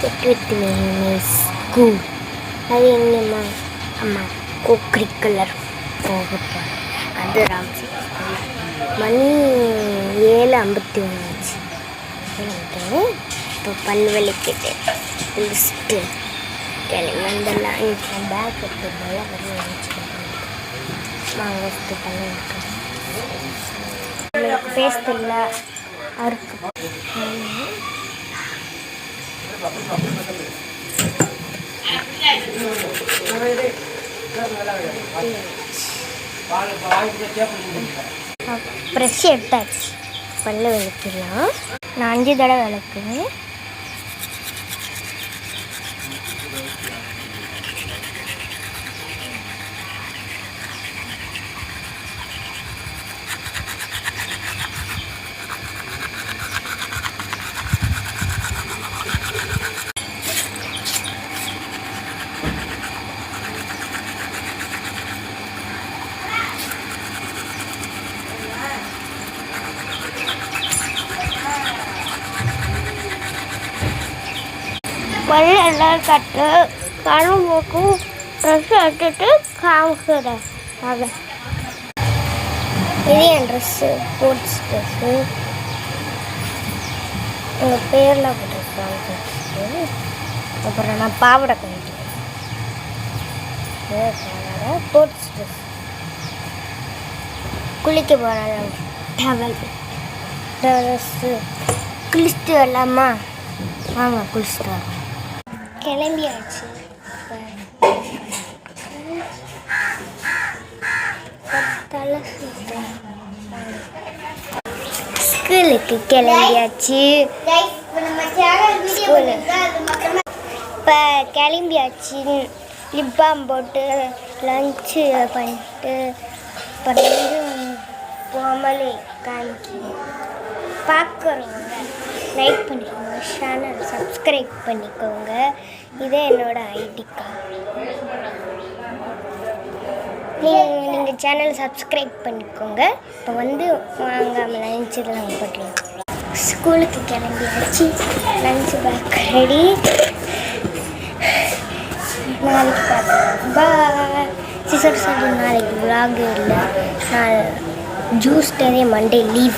Get with me in school. அது என்னம்மா அம்மா கோக்ரிக்குலர் போகப்போம். அது ராம்சி மணி 7:51 ஆச்சு. இப்போ பல் விளக்கிட்டு குளிச்சுட்டு கிளம்பி வந்துடலாம். இப்போ பேக் எடுத்துருந்தால வரும் நினச்சிக்கிட்டேன். நாங்கள் ஃபஸ்ட்டு பண்ணி உங்களுக்கு ஃபேஸ் தெரியல அருக்கு ப்ரெஷ் எடுத்தாச்சு. பல்லு விளக்கிடலாம். நான் 5 தடவை விளக்குவேன். பல்லு எல்லாம் கட்டு கணமுக்கும் ட்ரெஸ் எடுத்துட்டு காமிக்கிறேன். இது என் ட்ரெஸ்ஸு ஸ்போர்ட்ஸ் ட்ரெஸ்ஸு. எங்கள் பேர்லாம் போட்டிருக்காங்க ட்ரெஸ்ஸு. அப்புறம் நான் பாவாடை பண்ணிட்டேன். பாவாடை ஸ்போர்ட்ஸ் ட்ரெஸ். குளிக்க போகிறேன். Towel dress. குளிச்சுட்டு வரலாமா? ஆமாம், குளிச்சுட்டு வரோம். கிளம்பியாச்சு. ஸ்கூலுக்கு கிளம்பியாச்சு. இப்போ கிளம்பியாச்சு. லிப் பாம் போட்டு லஞ்சு பண்ணிட்டு அப்புறம் போமலே காமிக்கி பார்க்குறவங்க லைக் பண்ணிக்கோங்க, சேனல் சப்ஸ்கிரைப் பண்ணிக்கோங்க. இதே என்னோடய ஐடி கார்டு. நீங்கள் சேனல் சப்ஸ்கிரைப் பண்ணிக்கோங்க. இப்போ வாங்காமல் லஞ்ச் இதெல்லாம் போட்டுருங்க. ஸ்கூலுக்கு கிளம்பியாச்சு. Lunch bag ready. நாளைக்கு பார்க்கலாம். பாய். சிசர் சொல்லி நாளைக்கு விலாக் இல்லை. நான் ஜூஸ் டே மண்டே லீவ்.